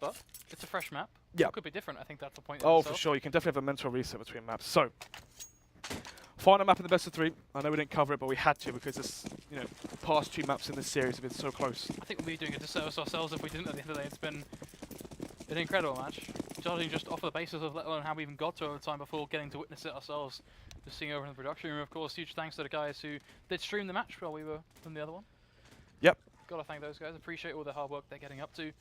but it's a fresh map. Yeah. It could be different. I think that's the point. Oh, for sure. You can definitely have a mental reset between maps. So, final map in the best of 3. I know we didn't cover it, but we had to because this, the past 2 maps in this series have been so close. I think we'd be doing a disservice ourselves if we didn't at the end of the day. It's been an incredible match. Judging just off the basis of let alone how we even got to overtime before getting to witness it ourselves. Just seeing over in the production room, of course. Huge thanks to the guys who did stream the match while we were from the other one. Yep. Gotta thank those guys. Appreciate all the hard work they're getting up to.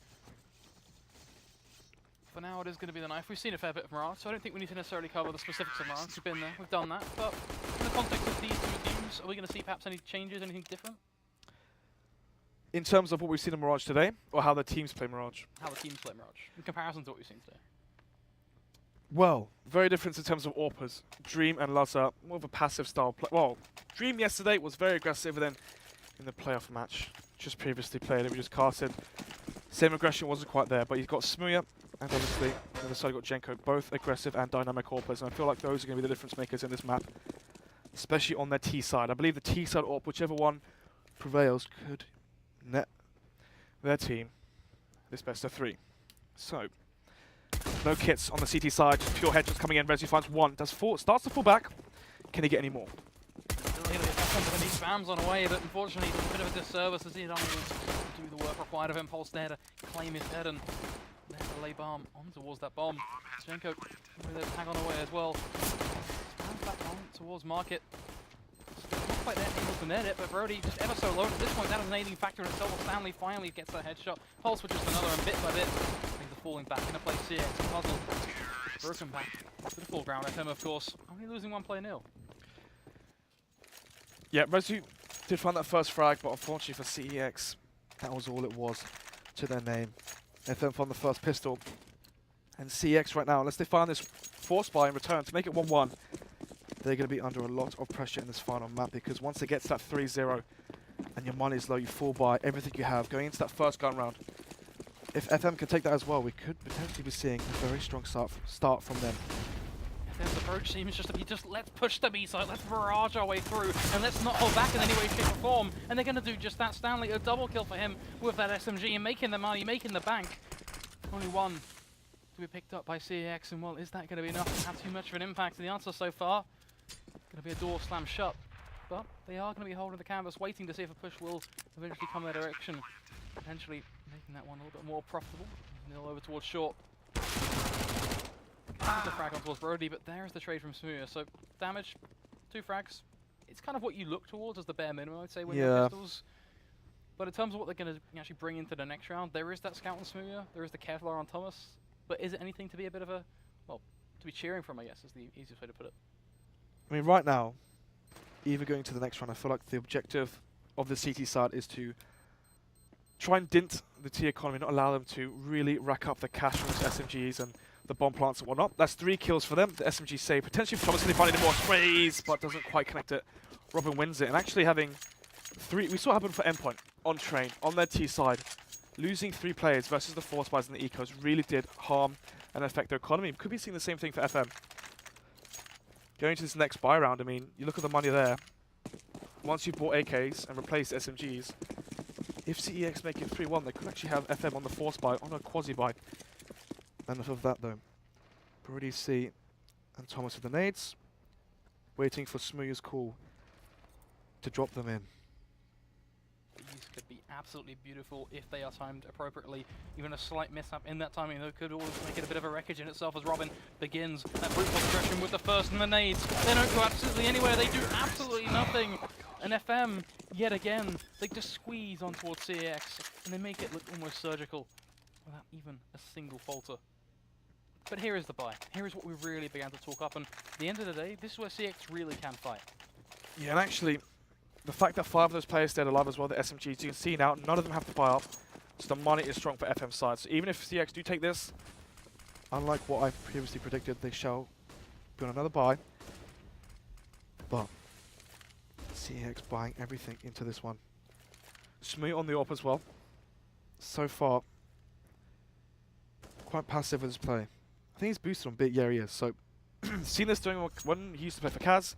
For now, it is going to be the knife. We've seen a fair bit of Mirage, so I don't think we need to necessarily cover the specifics of Mirage. We've been there, we've done that. But in the context of these 2 teams, are we going to see perhaps any changes, anything different? In terms of what we've seen in Mirage today, or how the teams play Mirage? How the teams play Mirage, in comparison to what we've seen today. Well, very different in terms of AWPers. Dream and Lazar, more of a passive style play. Well, Dream yesterday was very aggressive, and then in the playoff match, just previously played it, we just casted. Same aggression wasn't quite there, but you've got Smooya, and obviously, on the other side, you've got Jenko, both aggressive and dynamic AWPers, and I feel like those are going to be the difference makers in this map, especially on their T side. I believe the T side AWP, whichever one prevails, could net their team this best of 3. So, no kits on the CT side, just pure headshots coming in. Resi finds 1, starts to fall back. Can he get any more? He spams on away, but unfortunately, it's a bit of a disservice as he's unable to do the work required of him. Pulse there to claim his head and there to lay bomb on towards that bomb. Jenko with a tag on away as well. Spams back on towards Market. Not quite there able to net it, but Brody just ever so low. At this point, that is an aiding factor in itself. Stanley finally gets that headshot. Pulse with just another, and bit by bit, things are falling back into play. CeX puzzle broken back to the full ground. FM, of course, only losing 1 play nil. Yeah, Resu did find that first frag, but unfortunately for CEX, that was all it was to their name. FM found the first pistol. And CEX right now, unless they find this force buy in return to make it 1-1, they're going to be under a lot of pressure in this final map, because once it gets that 3-0 and your money's low, you fall by everything you have going into that first gun round. If FM can take that as well, we could potentially be seeing a very strong start from them. FM's approach seems just to be let's push the B side, let's barrage our way through, and let's not hold back in any way, shape or form. And they're going to do just that. Stanley, a double kill for him with that SMG and making the money, making the bank. Only 1 to be picked up by CeX, and well, is that going to be enough to have too much of an impact? The answer so far, going to be a door slam shut. But they are going to be holding the canvas, waiting to see if a push will eventually come their direction. Potentially making that one a little bit more profitable. Nil over towards short. The frag on towards Brody, but there's the trade from Smooya. So damage, 2 frags. It's kind of what you look towards as the bare minimum, I'd say, when you're pistols. But in terms of what they're going to actually bring into the next round, there is that scout on Smooya, there is the Kevlar on Thomas. But is it anything to be a bit of a, well, to be cheering from, I guess, is the easiest way to put it. I mean, right now, even going to the next round, I feel like the objective of the CT side is to try and dint the T economy, not allow them to really rack up the cash from those SMGs and the bomb plants and whatnot. That's 3 kills for them. The SMG save. Potentially Thomas can find any more sprays, but doesn't quite connect it. Robin wins it. And actually having 3, we saw it happen for Endpoint on Train, on their T side. Losing 3 players versus the 4 spies and the ecos really did harm and affect their economy. Could be seeing the same thing for FM. Going to this next buy round, I mean, you look at the money there. Once you've bought AKs and replaced SMGs, if CEX make it 3-1, they could actually have FM on the force buy, on a quasi buy. Enough of that though. Brody C and Thomas with the nades, waiting for Smooya's call to drop them in. These could be absolutely beautiful if they are timed appropriately. Even a slight mishap in that timing, though, could always make it a bit of a wreckage in itself as Robin begins that brute force aggression with the first and the nades. They don't go absolutely anywhere, they do absolutely nothing. And FM, yet again, they just squeeze on towards CeX, and they make it look almost surgical without even a single falter. But here is the buy. Here is what we really began to talk up, and at the end of the day, this is where CeX really can fight. Yeah, and actually, the fact that 5 of those players stayed alive as well, the SMGs, you can see now, none of them have to buy up, so the money is strong for FM's side. So even if CeX do take this, unlike what I previously predicted, they shall be on another buy. But CeX buying everything into this one. Smooth on the AWP as well. So far, quite passive with his play. I think he's boosted on bit, yeah he is. So, seen this doing when he used to play for Kaz,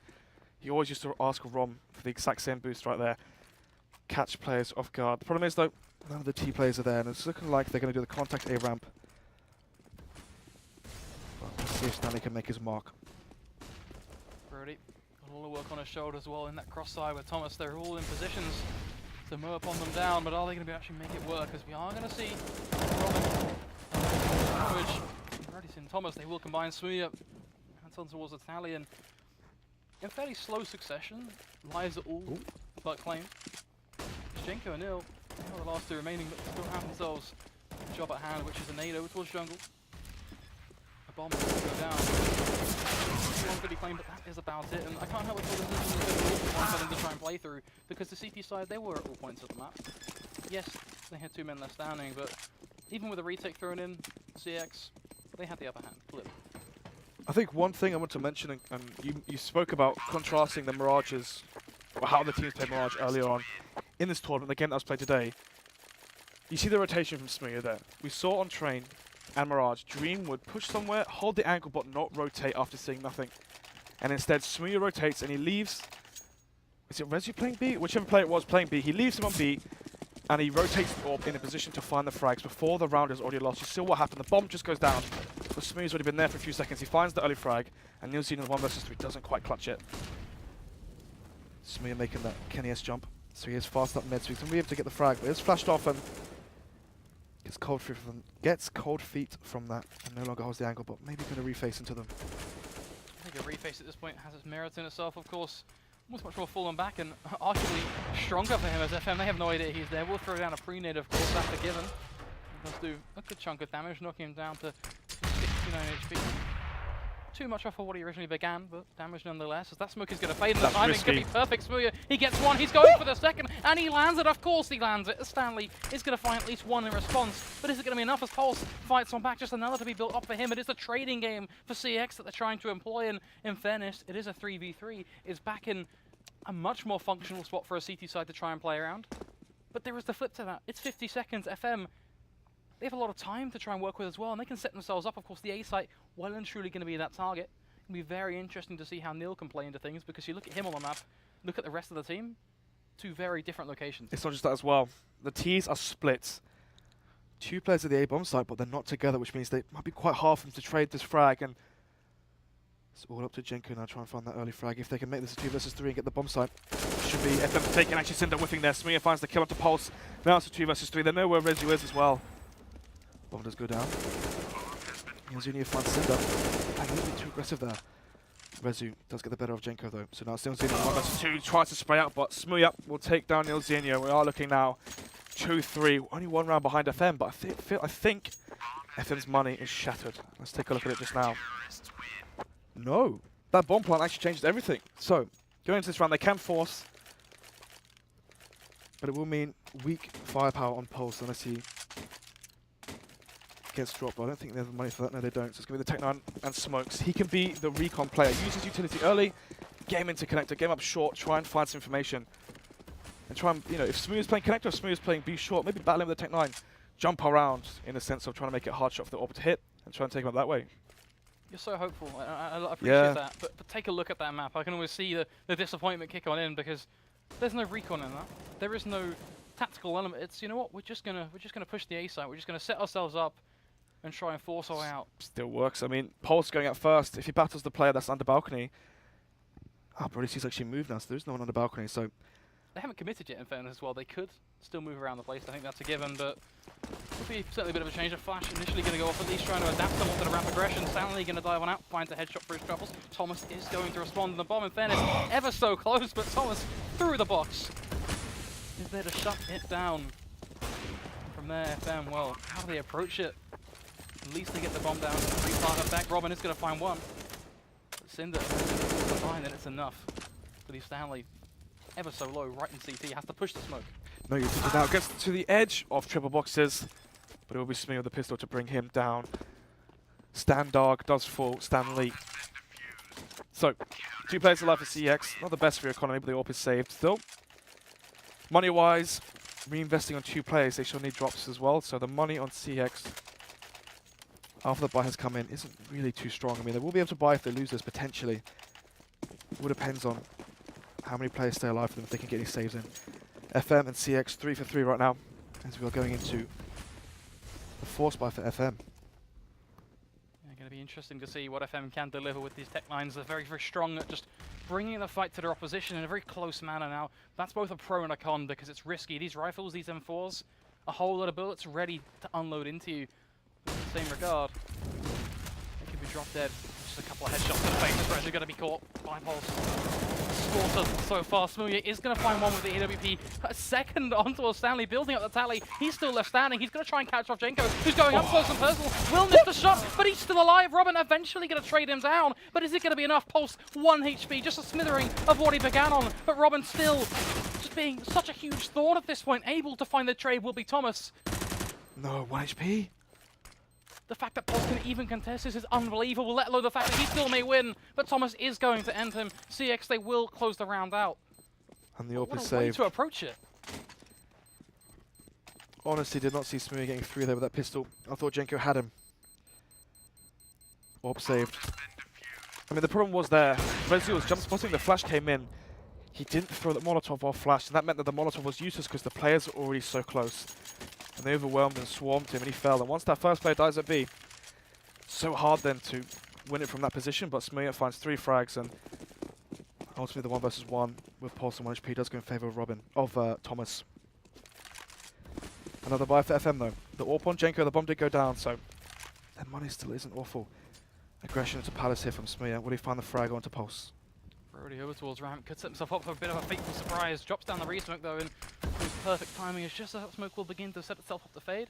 he always used to ask Rom for the exact same boost right there. Catch players off guard. The problem is though, none of the T players are there, and it's looking like they're going to do the contact A ramp See if Stanley can make his mark. Brody got a lot of work on his shoulder as well in that cross-side with Thomas. They're all in positions to mow upon them down, but are they going to actually make it work? Because we are going to see Robin damage. Already seen Thomas. They will combine Smooya hands on towards the tally, and in fairly slow succession, lives are all but claimed. Jenko and Il, they are the last two remaining, but still have themselves a job at hand, which is a nado towards jungle. A bomb is going to go down. One pretty claim, but that is about it. And I can't help but feel this is a bit of one for them to try and play through, because the CT side, they were at all points of the map. Yes, they had 2 men left standing, but even with a retake thrown in, CeX, they had the upper hand, clearly. I think one thing I want to mention, and you spoke about contrasting the Mirages, or how the teams played Mirage earlier on in this tournament, the game that was played today. You see the rotation from Smooya there. We saw on Train and Mirage, Dream would push somewhere, hold the ankle but not rotate after seeing nothing. And instead, Smooya rotates and he leaves. Is it Rezu playing B? Whichever player it was playing B, he leaves him on B and he rotates the orb in a position to find the frags before the round is already lost. You see what happened, the bomb just goes down. But Smooya's already been there for a few seconds. He finds the early frag and Neil Zeno 1 versus 3 doesn't quite clutch it. Smooya making that Kenny S jump. So he is fast up mid, so he's going to be able to get the frag, but it's flashed off and gets cold feet from that and no longer holds the angle, but maybe going to reface into them. I think a reface at this point has its merit in itself, of course. Much more fallen back and arguably stronger for him as FM. They have no idea he's there. We'll throw down a pre-nade, of course, after given. He does do a good chunk of damage, knocking him down to 69 HP. Too much off of what he originally began, but damage nonetheless. As that smoke is going to fade, and the timing could be perfect. Smooya, he gets one, he's going for the second, and he lands it. Of course he lands it. Stanley is going to find at least one in response, but is it going to be enough as Pulse fights on back? Just another to be built up for him. It is a trading game for CeX that they're trying to employ, and in fairness, it is a 3v3. It's back in a much more functional spot for a CT side to try and play around. But there is the flip to that. It's 50 seconds. FM, they have a lot of time to try and work with as well, and they can set themselves up. Of course, the A site well and truly going to be that target. It'll be very interesting to see how Neil can play into things, because you look at him on the map, look at the rest of the team, 2 very different locations. It's not just that as well. The T's are split. 2 players at the A bomb site, but they're not together, which means they might be quite hard for them to trade this frag. And it's all up to Jenko now, try and find that early frag. If they can make this a 2 versus 3 and get the bomb site, should be FM taking. Actually, Cinder whiffing there. Smooya finds the kill onto Pulse. Now it's a 2 versus 3. They know where Rezu is as well. Bomb does go down. Yanzunia finds Cinder. A little bit too aggressive there. Rezu does get the better of Jenko though. So now it's Neilzenia 1 versus 2. Tries to spray out, but Smooya will take down Neilzenia. We are looking now 2-3. Only 1 round behind FM, but I think FM's money is shattered. Let's take a look at it just now. No, that bomb plant actually changes everything. So, going into this round, they can force, but it will mean weak firepower on Pulse unless he gets dropped. But I don't think they have the money for that. No, they don't. So it's going to be the Tech9 and Smokes. He can be the recon player. Use his utility early, get him into connector, get him up short, try and find some information. And try and, if Smooya's playing connector, if Smooya's playing B short, maybe battle him with the Tech9. Jump around in the sense of trying to make it a hard shot for the orb to hit and try and take him up that way. You're so hopeful. I appreciate that. But take a look at that map. I can always see the disappointment kick on in, because there's no recon in that. There is no tactical element. It's, you know what, we're just gonna push the A site. We're just gonna set ourselves up and try and force our way out. Still works. I mean, Pulse going out first. If he battles the player that's under balcony, Brody sees actually move now, so there's no one under balcony. So they haven't committed yet, in fairness, as well. They could still move around the place. I think that's a given, but would be certainly a bit of a change. A Flash initially going to go off, at least trying to adapt somewhat to the ramp aggression. Stanley going to dive on out, finds a headshot for his troubles. Thomas is going to respond, and the bomb, in fairness, ever so close, but Thomas through the box is there to shut it down. From there, FM, well, how do they approach it? At least they get the bomb down. Three-part effect. Robin is going to find one. But Cinder fine, then it's enough. To leave Stanley ever so low, right in CT, has to push the smoke. No, you think now gets to the edge of triple boxes, but it will be Smooya with the pistol to bring him down. Standard does fall, Stanley. So, 2 players alive for CeX. Not the best for your economy, but the AWP is saved still. Money-wise, reinvesting on 2 players, they shall need drops as well. So the money on CeX, after the buy has come in, isn't really too strong. I mean, they will be able to buy if they lose this, potentially. It all depends on how many players stay alive for them, if they can get any saves in. FM and CeX 3 for 3 right now, as we are going into the force buy for FM. Yeah, going to be be interesting to see what FM can deliver with these tech lines. They're very, very strong at just bringing the fight to their opposition in a very close manner now. That's both a pro and a con because it's risky. These rifles, these M4s, a whole lot of bullets ready to unload into you. But in the same regard, they could be dropped dead. Just a couple of headshots in the face. They're actually going to be caught by Pulse. Slaughtered so far. Smooya is going to find one with the AWP. A second onto a Stanley, building up the tally. He's still left standing. He's going to try and catch off Jenko, who's going up close and personal. Will miss the shot, but he's still alive. Robin eventually going to trade him down, but is it going to be enough? Pulse, 1 HP, just a smithering of what he began on, but Robin still just being such a huge thorn at this point. Able to find the trade will be Thomas. No, 1 HP. The fact that Pulse can even contest this is unbelievable, let alone the fact that he still may win. But Thomas is going to end him. CeX, they will close the round out. And the AWP is what a way saved. to approach it. Honestly, did not see Smooya getting through there with that pistol. I thought Jenko had him. AWP saved. I mean, the problem was there. Rezu was jump spotting, the flash came in. He didn't throw the Molotov off flash, and that meant that the Molotov was useless because the players were already so close. And they overwhelmed and swarmed him, and he fell. And once that first player dies at B, so hard then to win it from that position. But Smooya finds 3 frags, and ultimately the 1 versus 1 with Pulse and 1 HP does go in favor of Thomas. Another buy for FM though. The AWP on Jenko, the bomb did go down, so their money still isn't awful. Aggression into Palace here from Smooya. Will he find the frag onto Pulse? Brody over towards ramp, could set himself up for a bit of a fateful surprise. Drops down the re-smoke though, and with perfect timing is just as that smoke will begin to set itself up to fade.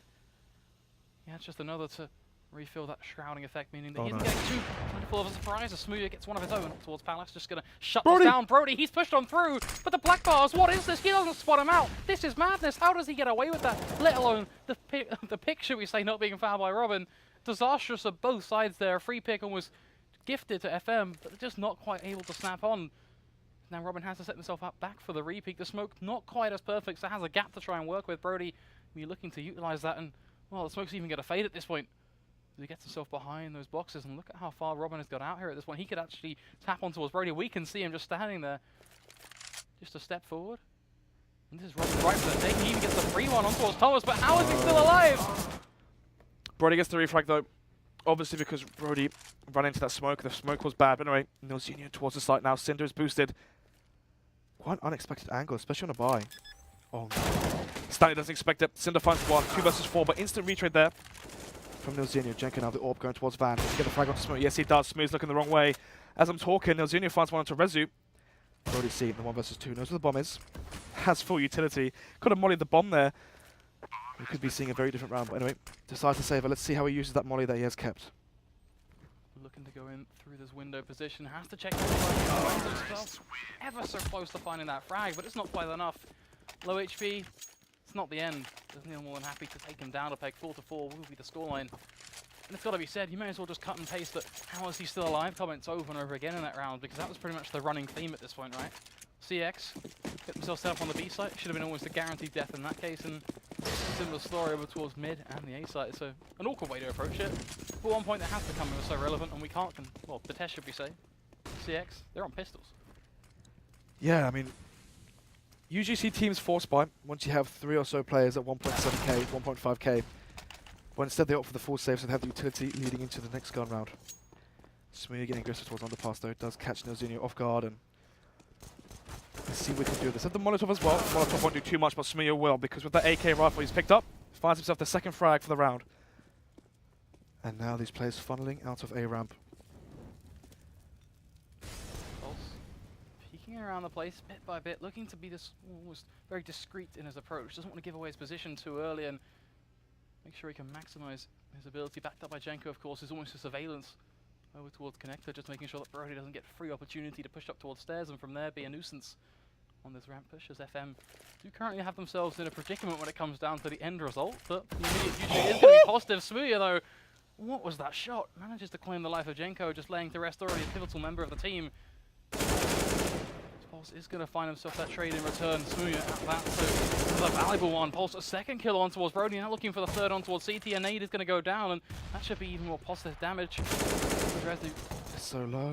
Yeah, it's just another to refill that shrouding effect, meaning that he isn't getting too plentiful of a surprise as Smooya gets one of his own towards Palace. Just gonna shut this down. Brody, he's pushed on through, but the black bars, what is this? He doesn't spot him out. This is madness. How does he get away with that? Let alone the pick, should we say, not being fouled by Robin. Disastrous of both sides there. A free pick almost gifted to FM, but just not quite able to snap on. Now Robin has to set himself up back for the repeat. The smoke not quite as perfect, so has a gap to try and work with. Brody be looking to utilize that, and well, the smoke's even going to fade at this point. He gets himself behind those boxes, and look at how far Robin has got out here at this point. He could actually tap on towards Brody. We can see him just standing there, just a step forward. And this is Robin right for the take. He even gets the free one on towards Thomas, but how is he still alive? Brody gets the refrag though. Obviously because Brody ran into that smoke. The smoke was bad, but anyway, Nilzunian towards the site now. Cinder is boosted. Quite an unexpected angle, especially on a buy. Oh no. Stanley doesn't expect it. Cinder finds 1, 2 versus 4, but instant retrade there from Nilzunian. Jenko now the AWP going towards Van. Let's get the frag onto Smooth. Yes, he does. Smooth's looking the wrong way. As I'm talking, Nilzunian finds 1 onto Rezu. Brody seen the 1 versus 2. Knows where the bomb is. Has full utility. Could have mollied the bomb there. We could be seeing a very different round, but anyway, decides to save it. Let's see how he uses that molly that he has kept. Looking to go in through this window position, has to check himself ever so close to finding that frag, but it's not quite enough. Low HP, it's not the end. Doesn't more than happy to take him down a peg. 4-4 will be the scoreline. And it's got to be said, you may as well just cut and paste that how is he still alive comments over and over again in that round, because that was pretty much the running theme at this point, right? CeX get themselves set up on the B site. Should have been almost a guaranteed death in that case, and similar story over towards mid and the A site. So an awkward way to approach it. But one point that has become so relevant, and we can't, well, the test should we say, CeX, they're on pistols. Yeah, I mean, usually see teams force buy once you have 3 or so players at 1.7k, 1.5k. But instead they opt for the full save, so they have the utility leading into the next gun round. Smooya getting aggressive towards underpass though. It does catch Nilzunian off guard, and let's see what he can do with this. Have the Molotov as well. Molotov won't do too much, but Smooya will, because with that AK rifle he's picked up, finds himself the 2nd frag for the round. And now these players funneling out of A ramp. Pulse peeking around the place bit by bit, looking to be this almost very discreet in his approach. Doesn't want to give away his position too early and make sure he can maximize his ability. Backed up by Jenko, of course, is almost a surveillance over towards Connector, just making sure that Brody doesn't get free opportunity to push up towards stairs and from there be a nuisance on this ramp push, as FM do currently have themselves in a predicament when it comes down to the end result, but the immediate future is going to be positive. Smooya though, what was that shot? Manages to claim the life of Jenko, just laying to rest already a pivotal member of the team. Pulse is going to find himself that trade in return. Smooya at that, so the valuable one. Pulse a 2nd kill on towards Brody, now looking for the 3rd on towards CT, and Nade is going to go down, and that should be even more positive damage. It's so low.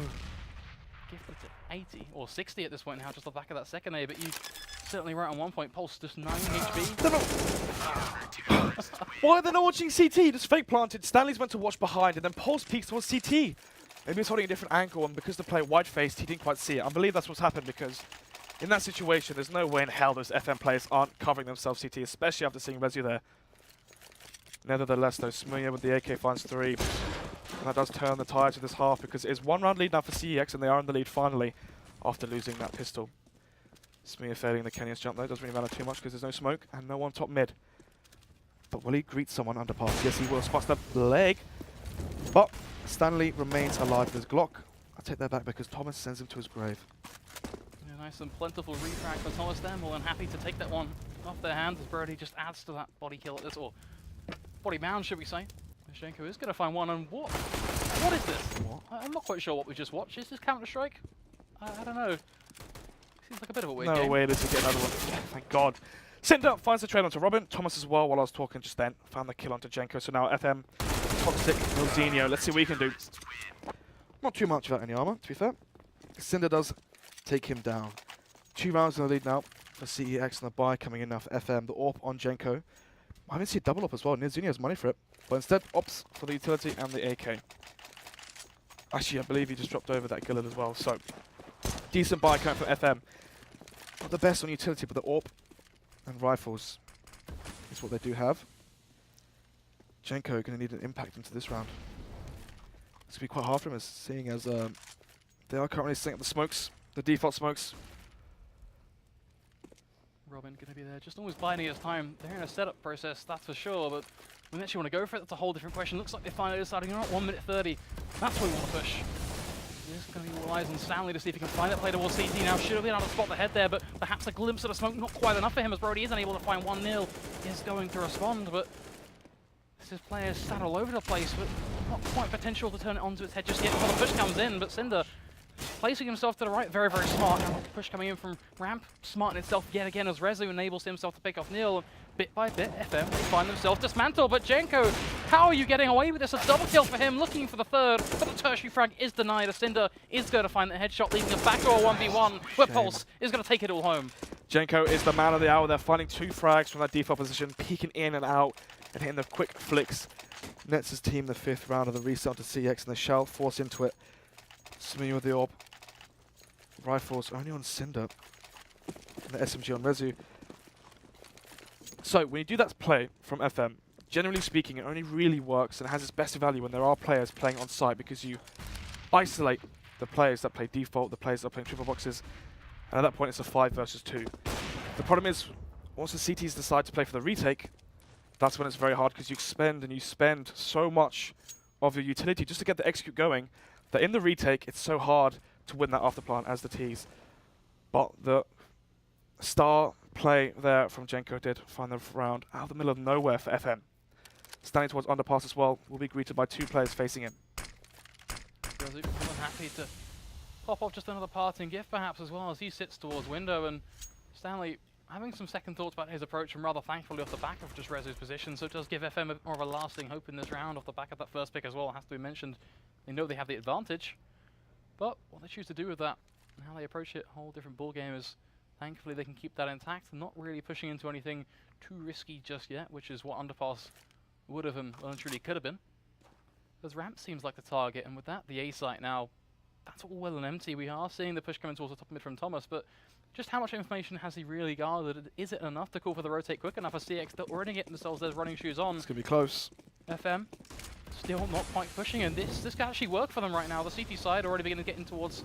Gifted to 80 or 60 at this point now, just the back of that 2nd A, but you certainly right on one point. Pulse just 9 HP. Why are they not watching CT? Just fake planted. Stanley's meant to watch behind, and then Pulse peeks towards CT. Maybe he's holding a different angle, and because the player white-faced, he didn't quite see it. I believe that's what's happened, because in that situation, there's no way in hell those FM players aren't covering themselves CT, especially after seeing Rezu there. Nevertheless, though, Smuya with the AK finds 3. And that does turn the tide to this half, because it is 1 round lead now for CEX, and they are in the lead finally after losing that pistol. Smuya failing the Kenyan's jump, though. Doesn't really matter too much because there's no smoke and no one top mid. But will he greet someone underpass? Yes, he will. Spots the leg. But Stanley remains alive with his Glock. I take that back because Thomas sends him to his grave. Yeah, nice and plentiful refrag for Thomas there. More than happy to take that one off their hands as Brody just adds to that body kill at this, or body bound, should we say. Shenko is going to find one, and what is this? What? I'm not quite sure what we just watched. Is this Counter-Strike? I don't know. Seems like a bit of a weird No game. way does he get another one. Yeah, thank God. Cinder finds the trade onto Robin. Thomas as well, while I was talking just then. Found the kill onto Jenko. So now FM, Toxic, Milzinho. Let's see what we can do. Not too much without any armor, to be fair. Cinder does take him down. 2 rounds in the lead now for CEX, and the buy coming in now for FM. The AWP on Jenko. I haven't seen double up as well. Milzinho has money for it. But instead, opts for the utility and the AK. Actually, I believe he just dropped over that Gillard as well. So, decent buy count for FM. Not the best on utility, but the AWP and rifles is what they do have. Jenko going to need an impact into this round. It's going to be quite hard for him, seeing as they are currently setting up the smokes, the default smokes. Robin going to be there, just always biding his time. They're in a setup process, that's for sure, but when they actually want to go for it, that's a whole different question. Looks like they finally decided, you know what, 1 minute 30. That's what we want to push. This is going to be all eyes on Stanley to see if he can find that play towards CT now. Should have been able to spot the head there, but perhaps a glimpse of the smoke, not quite enough for him as Brody isn't able to find 1-0. Is going to respond, but this is players sat all over the place, but not quite potential to turn it onto its head just yet before the push comes in. But Cinder placing himself to the right, very, very smart. And the push coming in from Ramp, smart in itself yet again as Rezu enables himself to pick off Neil. Bit by bit, FM, they find themselves dismantled, but Jenko, how are you getting away with this? A double kill for him, looking for the third, but the tertiary frag is denied. Cinder is going to find the headshot, leaving us back to a 1v1, where Pulse is going to take it all home. Jenko is the man of the hour. They're finding 2 frags from that default position, peeking in and out, and hitting the quick flicks. Nets his team the 5th round of the reset to CX, and they shall force into it. Smear with the AWP. Rifles only on Cinder, and the SMG on Rezu. So, when you do that play from FM, generally speaking, it only really works and has its best value when there are players playing on site, because you isolate the players that play default, the players that are playing triple boxes, and at that point it's a 5 versus 2. The problem is, once the CTs decide to play for the retake, that's when it's very hard, because you spend so much of your utility just to get the execute going, that in the retake, it's so hard to win that after plant as the Ts. But the star play there from Jenko did find the round out of the middle of nowhere for FM. Standing towards underpass as well, will be greeted by 2 players facing him. Rezu more than happy to pop off just another parting gift perhaps as well as he sits towards window, and Stanley having some second thoughts about his approach and rather thankfully off the back of just Rezu's position, so it does give FM a bit more of a lasting hope in this round off the back of that first pick as well. It has to be mentioned, they know they have the advantage, but what they choose to do with that and how they approach it, a whole different ball game is thankfully they can keep that intact and not really pushing into anything too risky just yet, which is what underpass would have and well and truly could have been. As Ramp seems like the target, and with that the A site now, that's all well and empty. We are seeing the push coming towards the top mid from Thomas, but just how much information has he really gathered? Is it enough to call for the rotate quick enough for CX? They're already getting themselves their running shoes on. It's going to be close. FM still not quite pushing, and this can actually work for them right now. The CT side already beginning to get in towards,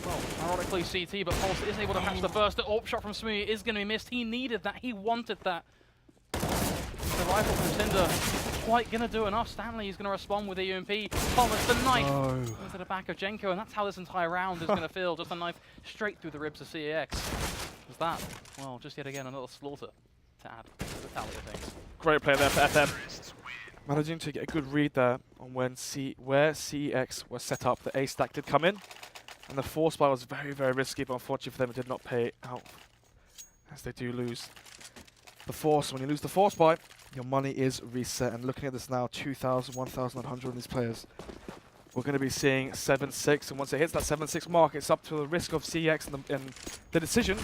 well, ironically CT, but Pulse is able to catch the burst. The AWP shot from Smee is going to be missed. He needed that. He wanted that. The rifle from Cinder isn't quite going to do enough. Stanley is going to respond with a UMP. Thomas, the knife into the back of Jenko, and that's how this entire round is going to feel. Just a knife straight through the ribs of CEX. Was that, well, just yet again another slaughter to add to the tally of things. Great play there for FM. Managing to get a good read there on where CEX was set up. The A stack did come in, and the force buy was very, very risky, but unfortunately for them it did not pay out, as they do lose the force. When you lose the force buy, your money is reset, and looking at this now, 2,000, 1,100 on these players. We're going to be seeing 7-6, and once it hits that 7-6 mark, it's up to the risk of CEX and the decision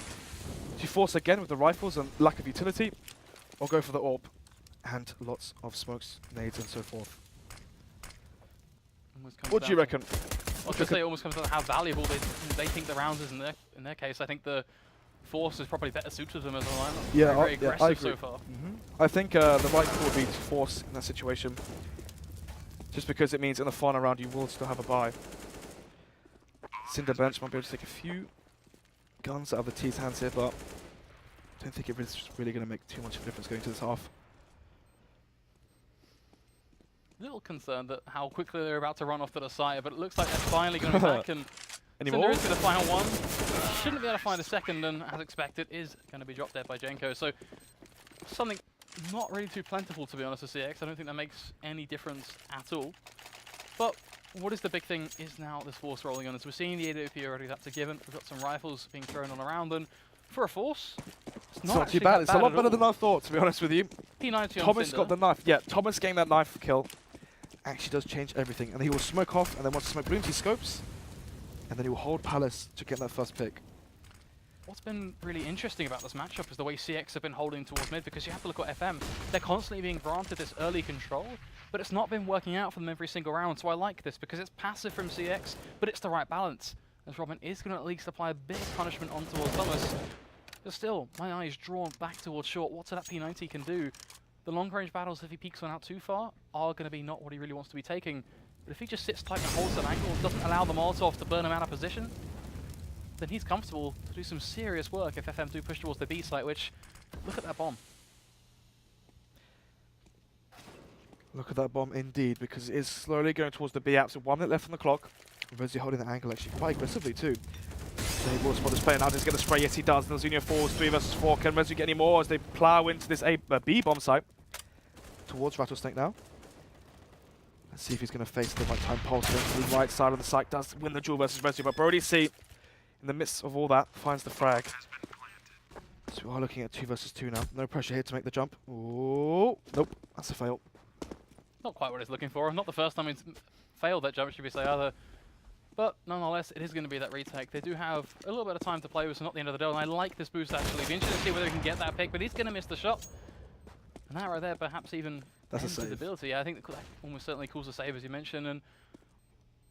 to force again with the rifles and lack of utility, or go for the AWP. and lots of smokes, nades, and so forth. Almost comes What do you down reckon? I was going to say it almost comes down to how valuable they think the rounds is in their case. I think the Force is probably better suited to them as a lineup. Yeah, very I aggressive agree. so far. I think the right call would be to Force in that situation. Just because it means in the final round you will still have a bye. Cinder Bench might be able to take a few guns out of the T's hands here, but I don't think it's really going to make too much of a difference going to this half. A little concerned at how quickly they're about to run off to the side, but it looks like they're finally going to be back. And Anymore? Cinder is going to find one. Shouldn't be able to find a second, and as expected, is going to be dropped there by Jenko. So something not really too plentiful, to be honest, with CeX. I don't think that makes any difference at all. But what is the big thing is now this Force rolling on. As we're seeing the AWP already, that's a given. We've got some rifles being thrown on around, and for a Force, it's not too bad. It's a lot better than I thought, to be honest with you. P90 Thomas got the knife. Yeah, Thomas getting that knife kill actually does change everything. And he will smoke off, and then once the smoke blooms, he scopes. And then he will hold Palace to get that first pick. What's been really interesting about this matchup is the way CeX have been holding towards mid, because you have to look at FM. They're constantly being granted this early control, but it's not been working out for them every single round. So I like this because it's passive from CeX, but it's the right balance. As Robin is going to at least apply a bit of punishment on towards Thomas. But still, my eye is drawn back towards short. What that P90 can do? The long-range battles, if he peeks one out too far, are going to be not what he really wants to be taking. But if he just sits tight and holds that angle, doesn't allow the Molotov to burn him out of position, then he's comfortable to do some serious work if FM do push towards the B site, which, look at that bomb. Look at that bomb indeed, because it is slowly going towards the B apps. So 1 minute left on the clock. Rosie holding that angle actually quite aggressively too. So he will spot this player now. Does he get the spray? Yes, he does. Nelzinho falls 3 versus 4. Can Rezu get any more as they plow into this B bomb site? Towards Rattlesnake now. Let's see if he's going to face the right time pulse. To the right side of the site does win the duel versus Rezu, but Brody C, in the midst of all that, finds the frag. So we are looking at 2 versus 2 now. No pressure here to make the jump. Oh, nope, that's a fail. Not quite what he's looking for. Not the first time he's failed that jump, should we say, either. But nonetheless, it is going to be that retake. They do have a little bit of time to play with, so not the end of the day. And I like this boost, actually. Be interested to see whether he can get that pick, but he's going to miss the shot. And that right there, perhaps even that's a ends his save. ability. I think that almost certainly calls a save, as you mentioned. And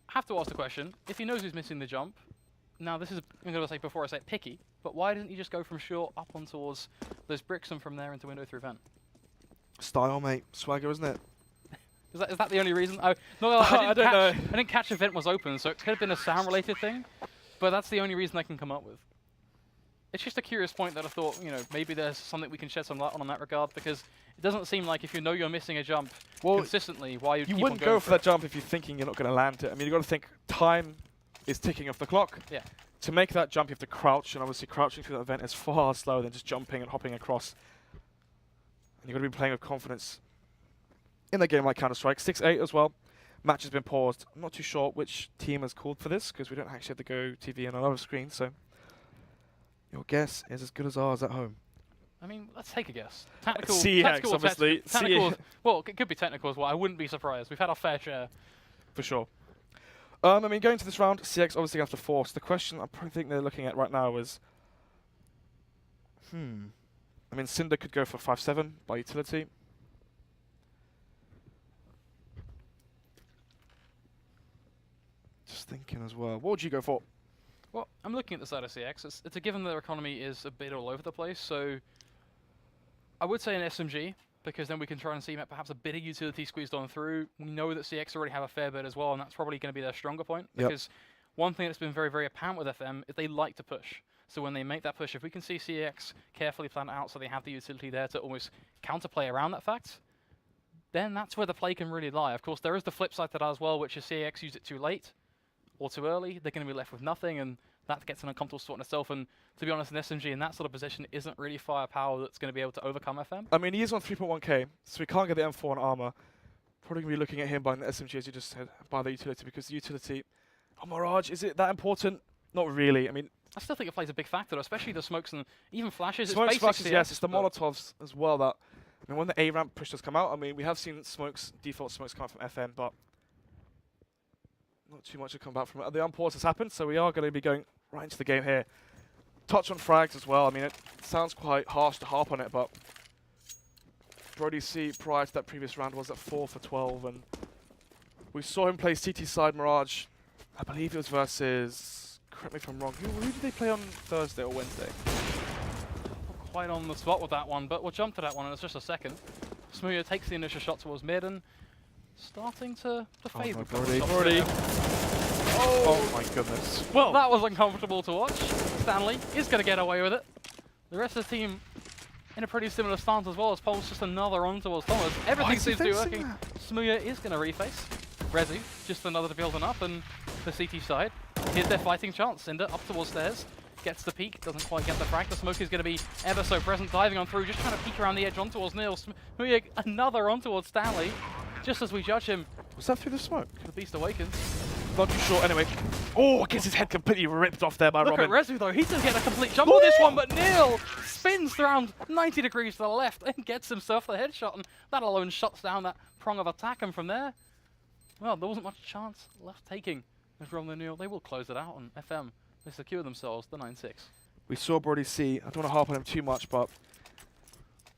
I have to ask the question, if he knows he's missing the jump, now this is, I'm going to say before I say picky, but why didn't he just go from short up on towards those bricks and from there into window through vent? Style, mate. Swagger, isn't it? Is that the only reason? I didn't catch if vent was open, so it could have been a sound-related thing, but that's the only reason I can come up with. It's just a curious point that I thought, you know, maybe there's something we can shed some light on that regard, because it doesn't seem like if you know you're missing a jump consistently, why you'd keep on going. You wouldn't go for that jump if you're thinking you're not going to land it. I mean, you've got to think time is ticking off the clock. Yeah. To make that jump, you have to crouch, and obviously crouching through that vent is far slower than just jumping and hopping across. And you've got to be playing with confidence in a game like Counter-Strike. 6-8 as well. Match has been paused. I'm not too sure which team has called for this, because we don't actually have to go TV on another screen, so your guess is as good as ours at home. I mean, let's take a guess. Tactical, CeX, obviously. Technical, well, it could be technical as well. I wouldn't be surprised. We've had our fair share. For sure. I mean, going to this round, CeX obviously have to force. The question I probably think they're looking at right now is, I mean, Cinder could go for 5-7 by utility. Just thinking as well. What would you go for? Well, I'm looking at the side of CeX. It's a given that their economy is a bit all over the place, so I would say an SMG, because then we can try and see perhaps a bit of utility squeezed on through. We know that CeX already have a fair bit as well, and that's probably going to be their stronger point, because one thing that's been very, very apparent with FM is they like to push. So when they make that push, if we can see CeX carefully plan it out so they have the utility there to almost counterplay around that fact, then that's where the play can really lie. Of course, there is the flip side to that as well, which is CeX use it too late or too early. They're going to be left with nothing, and that gets an uncomfortable spot in itself. And to be honest, an SMG in that sort of position isn't really firepower that's going to be able to overcome FM. I mean, he is on 3.1k, so we can't get the M4 on armor. Probably going to be looking at him buying the SMG, as you just said, by the utility, because the utility... Oh, Mirage, is it that important? Not really. I mean... I still think it plays a big factor, especially the smokes and even flashes. Smokes, it's flashes, yes. It's the Molotovs as well that... I mean, when the A-ramp push does come out, I mean, we have seen smokes, default smokes come out from FM, but... not too much to come back from it. The unpause has happened, so we are going to be going right into the game here. Touch on frags as well. I mean, it sounds quite harsh to harp on it, but Brody C prior to that previous round was at 4 for 12, and we saw him play CT side Mirage. I believe it was versus, correct me if I'm wrong, who did they play on Thursday or Wednesday? Not quite on the spot with that one, but we'll jump to that one in just a second. Smooya takes the initial shot towards mid and starting to fade. No, Brody. Oh my goodness. Well, that was uncomfortable to watch. Stanley is going to get away with it. The rest of the team in a pretty similar stance as well as Pulse, just another on towards Thomas. Everything seems to be working. Smooya is going to reface. Rezu, just another to build on up, and the CT side. Here's their fighting chance. Cinder up towards stairs. Gets the peek, doesn't quite get the frag. The smoke is going to be ever so present, diving on through, just trying to peek around the edge on towards Neil. Smooya, another on towards Stanley, just as we judge him. Was that through the smoke? The beast awakens. Not too sure. Anyway. Oh, gets his head completely ripped off there by Robin. Look at Rezu though, he doesn't get a complete jump on this one, but Neil spins around 90 degrees to the left and gets himself the headshot, and that alone shuts down that prong of attack, and from there, well, there wasn't much chance left taking from the Neil. They will close it out, and FM, they secure themselves the 9-6. We saw Brody C. I don't want to harp on him too much, but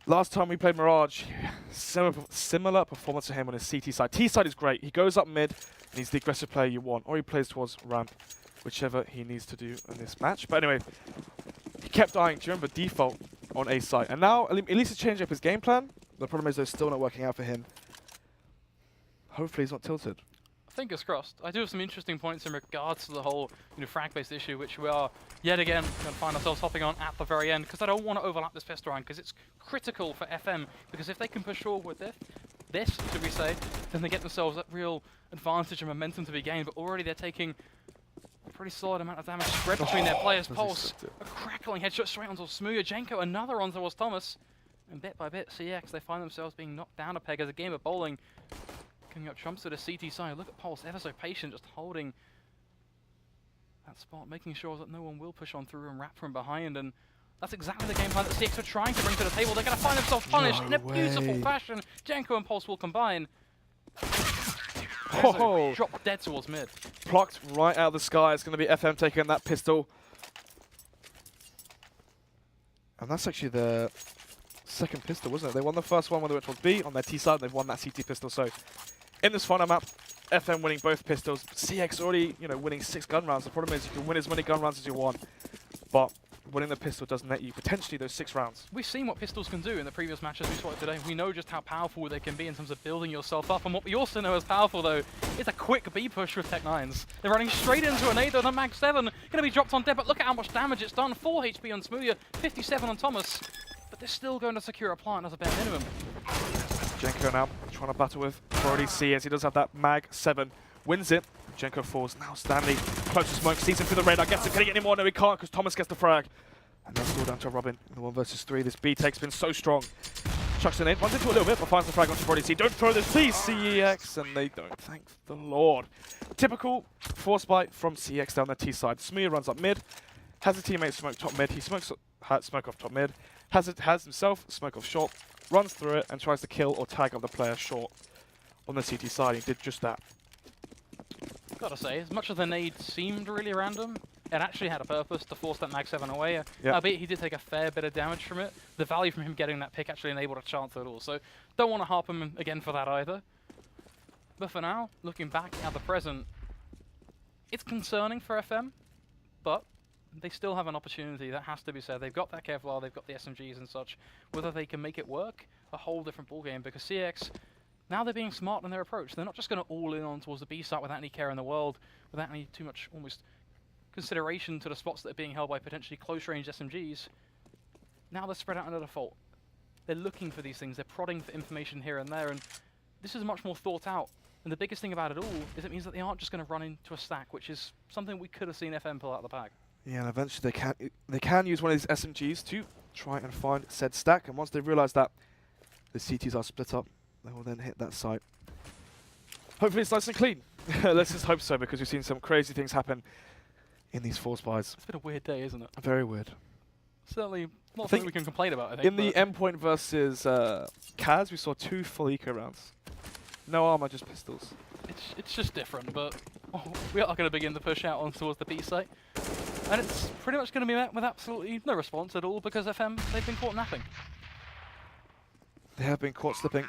last time we played Mirage, similar performance to him on his CT side. T side is great. He goes up mid, and he's the aggressive player you want, or he plays towards ramp, whichever he needs to do in this match. But anyway, he kept dying. Do you remember default on A side? And now, at least he's changed up his game plan. The problem is, they're still not working out for him. Hopefully he's not tilted. Fingers crossed. I do have some interesting points in regards to the whole frag-based issue, which we are, yet again, going to find ourselves hopping on at the very end, because I don't want to overlap this pistol round, because it's critical for FM, because if they can push forward with this, should we say, then they get themselves that real advantage and momentum to be gained, but already they're taking a pretty solid amount of damage spread between their players. Pulse, a crackling headshot straight onto Smooya. Jenko, another on towards Thomas, and bit by bit, CeX, they find themselves being knocked down a peg as a game of bowling. Coming up trumps to the CT side. Look at Pulse, ever so patient, just holding that spot, making sure that no one will push on through and wrap from behind, and that's exactly the game plan that CeX are trying to bring to the table. They're going to find themselves punished in a beautiful fashion. Jenko and Pulse will combine. Oh, drop dead towards mid. Plucked right out of the sky. It's going to be FM taking that pistol. And that's actually the second pistol, wasn't it? They won the first one when they went towards B on their T side, and they've won that CT pistol. So in this final map, FM winning both pistols. CeX already, winning 6 gun rounds. The problem is you can win as many gun rounds as you want, but winning the pistol does net you potentially those 6 rounds. We've seen what pistols can do in the previous matches we saw today. We know just how powerful they can be in terms of building yourself up, and what we also know is powerful though is a quick B push with Tech 9s. They're running straight into a nade though, the Mag 7 going to be dropped on dead, but look at how much damage it's done. 4 HP on Smooya, 57 on Thomas, but they're still going to secure a plant as a bare minimum. Jenko now trying to battle with Brody C as he does have that Mag 7. Wins it. Jenko falls. Now Stanley close to smoke, sees him through the radar. Gets him. Can he get any more? No, he can't because Thomas gets the frag. And then still down to Robin in the 1 versus 3. This B take's been so strong. Chucks it in, runs into a little bit, but finds the frag onto Brody C. Don't throw this, please, CeX. And they don't. Thank the Lord. Typical force bite from CeX down the T side. Smooya runs up mid. Has a teammate smoke top mid. He smokes smoke off top mid. Has himself smoke off short. Runs through it and tries to kill or tag up the player short on the CT side. He did just that. Gotta say, as much as the nade seemed really random, it actually had a purpose to force that Mag 7 away. Albeit he did take a fair bit of damage from it. The value from him getting that pick actually enabled a chance at all. So don't want to harp him again for that either. But for now, looking back at the present, it's concerning for FM, but they still have an opportunity, that has to be said. They've got that Kevlar, they've got the SMGs and such. Whether they can make it work, a whole different ballgame, because CeX, now they're being smart in their approach. They're not just going to all in on towards the B site without any care in the world, without any too much almost consideration to the spots that are being held by potentially close-range SMGs. Now they're spread out under default. They're looking for these things, they're prodding for information here and there, and this is much more thought out. And the biggest thing about it all is it means that they aren't just going to run into a stack, which is something we could have seen FM pull out of the bag. Yeah, and eventually they can use one of these SMGs to try and find said stack, and once they realise that the CTs are split up, they will then hit that site. Hopefully it's nice and clean. Let's just hope so, because we've seen some crazy things happen in these force buys. It's been a weird day, isn't it? Very weird. Certainly not something we can complain about, I think. In the endpoint versus Kaz, we saw 2 full eco rounds. No armor, just pistols. It's just different, but we are going to begin to push out on towards the B site. And it's pretty much going to be met with absolutely no response at all, because FM, they've been caught napping. They have been caught slipping.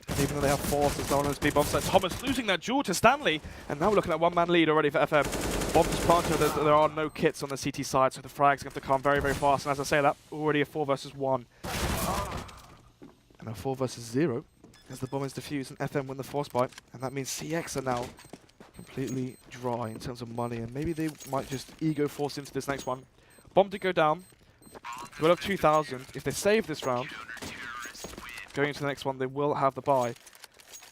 And even though they have force, there's no one on this B bomb site. Thomas losing that duel to Stanley. And now we're looking at one-man lead already for FM. Bomb is planted. There are no kits on the CT side, so the frags have to come very, very fast. And as I say that, already a 4 versus 1. And a 4 versus 0 as the bomb is defused and FM win the force bite. And that means CX are now completely dry in terms of money. And maybe they might just ego force into this next one. Bomb did go down. We'll have 2,000. If they save this round, going into the next one, they will have the bye.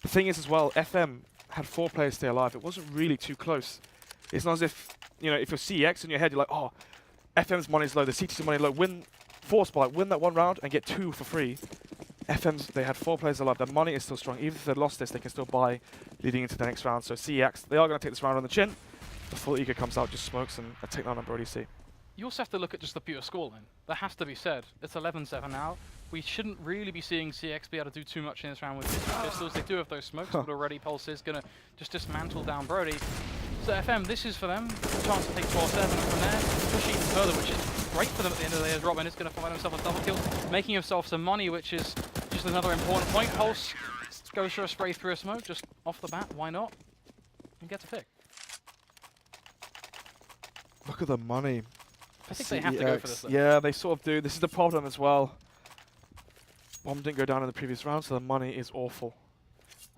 The thing is as well, FM had 4 players stay alive. It wasn't really too close. It's not as if, you know, if you're CX in your head, you're like, oh, FM's money's low, the CT's money low, win force bite, win that one round and get 2 for free. FM's, they had 4 players alive. Their money is still strong. Even if they lost this, they can still buy leading into the next round. So CX, they are going to take this round on the chin. The full ego comes out, just smokes, and a takedown on Brody C. You also have to look at just the pure scoreline. That has to be said. It's 11-7 now. We shouldn't really be seeing CX be able to do too much in this round with his pistols. They do have those smokes, but already Pulse is going to just dismantle down Brody. So FM, this is for them. A chance to take 12-7 and from there, push even further, which is great for them at the end of the day. Robin is going to find himself a double kill, making himself some money, which is just another important point. Pulse goes for a spray through a smoke, just off the bat, why not? And gets a pick. Look at the money. I think they have to go for this though. Yeah, they sort of do. This is the problem as well. Bomb didn't go down in the previous round, so the money is awful.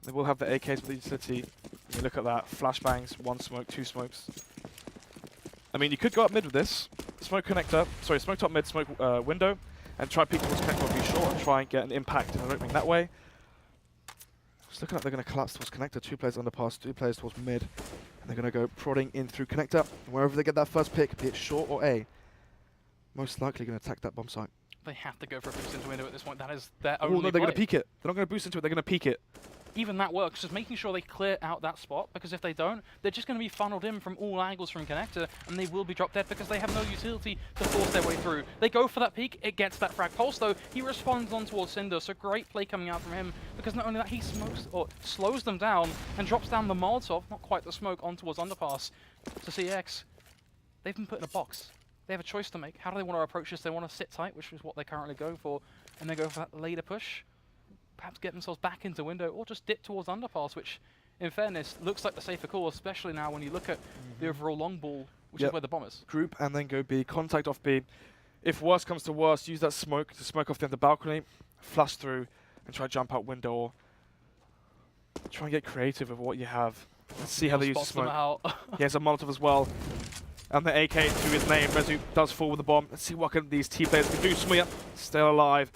They will have the AKs with the utility. You look at that. Flashbangs, 1 smoke, 2 smokes. I mean, you could go up mid with this. Smoke connector. Sorry, smoke top mid, smoke window. And try peek towards connector or be short and try and get an impact in the opening that way. Just looking like they're going to collapse towards connector. 2 players underpass, 2 players towards mid. And they're going to go prodding in through connector. And wherever they get that first pick, be it short or A, most likely going to attack that bomb site. They have to go for a boost into window at this point. That is their only no, they're going to peek it. They're not going to boost into it, they're going to peek it. Even that works, just making sure they clear out that spot, because if they don't, they're just going to be funneled in from all angles from connector, and they will be dropped dead because they have no utility to force their way through. They go for that peek, it gets that frag. Pulse though, he responds on towards Cinder, so great play coming out from him, because not only that, he smokes, or slows them down, and drops down the Molotov, not quite the smoke, on towards underpass to CX. They've been put in a box. They have a choice to make. How do they want to approach this? They want to sit tight, which is what they're currently going for, and they go for that later push. Perhaps get themselves back into window, or just dip towards underpass, which, in fairness, looks like the safer call, especially now when you look at the overall long ball, which is where the bomb is. Group and then go B, contact off B. If worse comes to worse, use that smoke to smoke off the end balcony, flash through, and try to jump out window, or try and get creative with what you have. Let's see how they use the smoke. He has a Molotov as well. And the AK to his name, Rezu does fall with the bomb. Let's see what these T players can do. Smear, still alive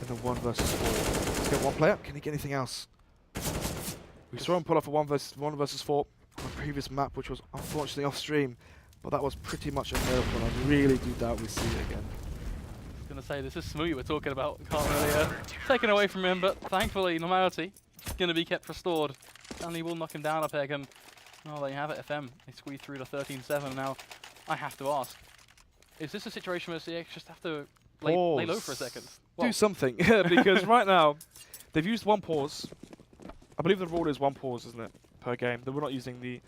in the 1 versus 4. Let's get 1 player. Can he get anything else? We saw him pull off a 1 versus 4 on a previous map, which was unfortunately off stream. But that was pretty much a miracle. I really do doubt we see it again. I was going to say, this is Smoothie we're talking about. Can't really taken away from him, but thankfully, normality is going to be kept restored. Stanley will knock him down a peg, and oh, there you have it, FM. They squeeze through to 13-7. Now, I have to ask, is this a situation where CX just have to lay low for a second? Well, do something, because right now, they've used 1 pause. I believe the rule is 1 pause, isn't it, per game? They were not using the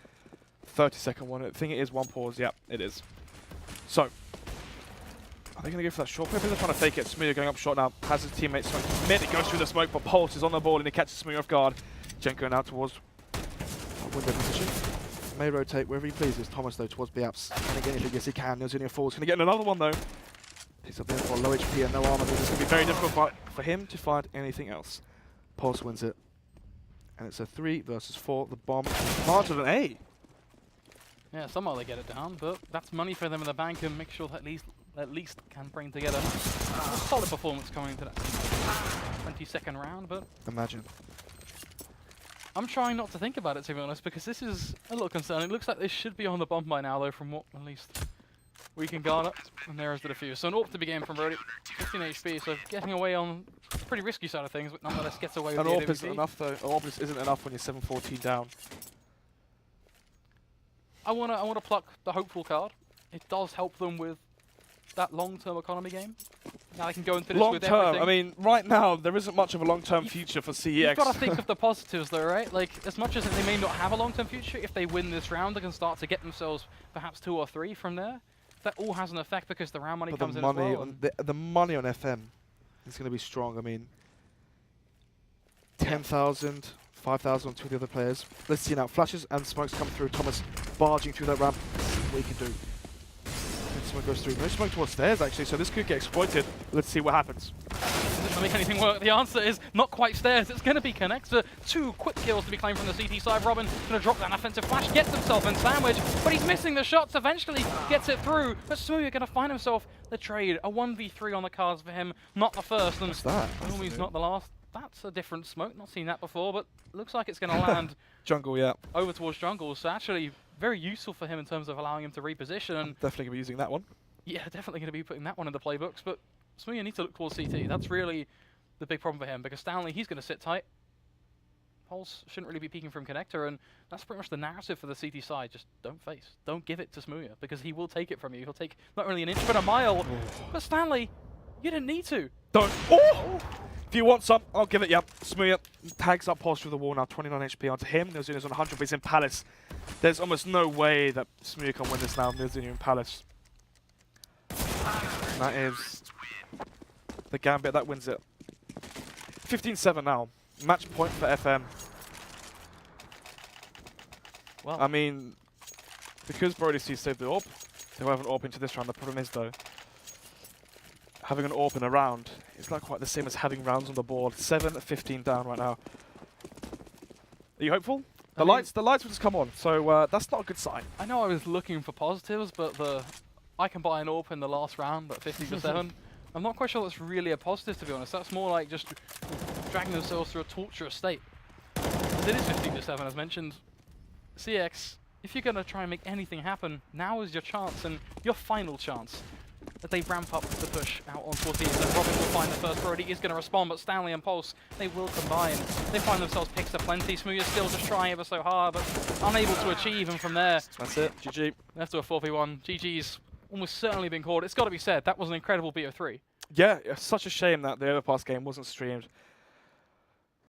30-second one. I think it is 1 pause. Yeah, it is. So, are they going to go for that short play? They're trying to fake it. Smear going up short now. Has his teammate smoke. Mid, it goes through the smoke, but Pulse is on the ball and he catches Smear off guard. Jenko now towards window position. May rotate wherever he pleases. Thomas though towards Biaps. Can he get anything? Yes he can. Neozinia falls. Can he get another one though? Picks up the info. Low HP and no armor. This is going to be very difficult for him to find anything else. Pulse wins it. And it's a 3 versus 4. The bomb planted an A. Yeah, somehow they get it down, but that's money for them in the bank and make sure that at least can bring together a solid performance coming into that 22nd round, but imagine. I'm trying not to think about it, to be honest, because this is a little concerning. It looks like this should be on the bomb by now, though, from what at least we can garner. And there is the defuse. So an AWP to be game from Brody, 15 HP, so getting away on the pretty risky side of things, but nonetheless gets away with the AWP isn't enough, though. AWP isn't enough when you're 7-14 down. I wanna pluck the hopeful card. It does help them with that long-term economy game. Now they can go into this with everything. Long-term, I mean, right now, there isn't much of a long-term future for CEX. You've got to think of the positives though, right? Like, as much as they may not have a long-term future, if they win this round, they can start to get themselves perhaps 2 or 3 from there. That all has an effect because the round money comes in as well. The money on FM is going to be strong. I mean, 10,000, 5,000 on two of the other players. Let's see now. Flashes and smokes come through. Thomas barging through that ramp. Let's see what he can do. And smoke goes through. No smoke towards stairs, actually, so this could get exploited. Let's see what happens. Doesn't make anything work. The answer is not quite stairs. It's going to be Connector. 2 quick kills to be claimed from the CT side. Robin going to drop that offensive flash, gets himself in sandwich, but he's missing the shots. Eventually gets it through. But Smoothie going to find himself the trade. A 1v3 on the cards for him. Not the first. And What's that? He's not the last. That's a different smoke. Not seen that before, but looks like it's going to land Jungle, yeah. over towards jungle. So actually very useful for him in terms of allowing him to reposition. I'm definitely going to be using that one. Yeah, definitely going to be putting that one in the playbooks. But Smoothie needs to look towards CT. That's really the big problem for him, because Stanley, he's going to sit tight. Pulse shouldn't really be peeking from Connector, and that's pretty much the narrative for the CT side. Just don't face. Don't give it to Smoothie, because he will take it from you. He'll take not only an inch, but a mile. But Stanley, you didn't need to. Don't. Oh! If you want some, I'll give it you. Smoothie tags up Pulse through the wall now. 29 HP onto him. Milzuni's on 100, but he's in Palace. There's almost no way that Smoothie can win this now. Milzuni in Palace. And that is the Gambit. That wins it. 15-7 now. Match point for FM. Well, I mean, because Brody C saved the AWP, they will have an AWP into this round. The problem is, though, having an AWP in a round is not quite the same as having rounds on the board. 7-15 down right now. Are you hopeful? The lights will just come on, so that's not a good sign. I know I was looking for positives, but I can buy an AWP in the last round at 50-7. I'm not quite sure that's really a positive, to be honest. That's more like just dragging themselves through a torturous state. But it is 15-7, as mentioned. CeX, if you're going to try and make anything happen, now is your chance, and your final chance, that they ramp up the push out on towards the end. Robin will find the first. Brody is going to respond, but Stanley and Pulse, they will combine. They find themselves picks aplenty. Smoothie is still just trying ever so hard, but unable to achieve, and from there, That's it. GG. left to a 4v1. GG's almost certainly been called. It's got to be said, that was an incredible BO3. Yeah, it's such a shame that the Overpass game wasn't streamed.